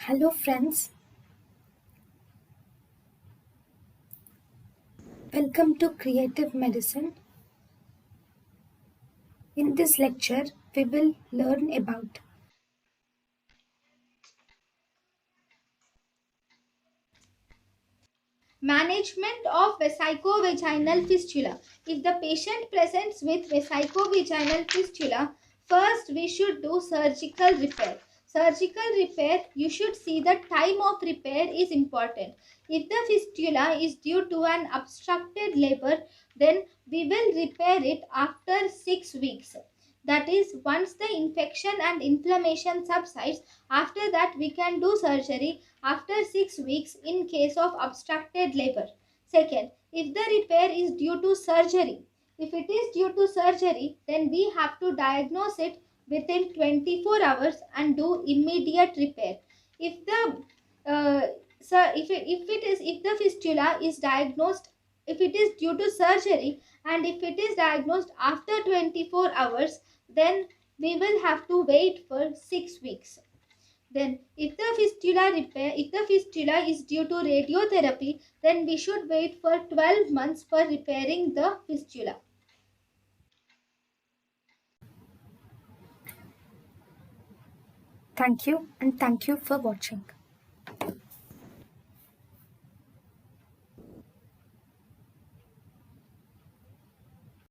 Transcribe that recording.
Hello, friends. Welcome to Creative Medicine. In this lecture, we will learn about Management of vesico-vaginal fistula. If the patient presents with vesico-vaginal fistula, first we should do surgical repair. Surgical repair, you should see the time of repair is important. If the fistula is due to an obstructed labor, then we will repair it after 6 weeks. That is, once the infection and inflammation subsides, after that we can do surgery after 6 weeks in case of obstructed labor. Second, if the repair is due to surgery, if it is due to surgery, then we have to diagnose it within 24 hours and do immediate repair. If the if the fistula is diagnosed, if it is due to surgery and if it is diagnosed after 24 hours, then we will have to wait for 6 weeks. Then, if the fistula is due to radiotherapy, then we should wait for 12 months for repairing the fistula. thank you and thank you for watching.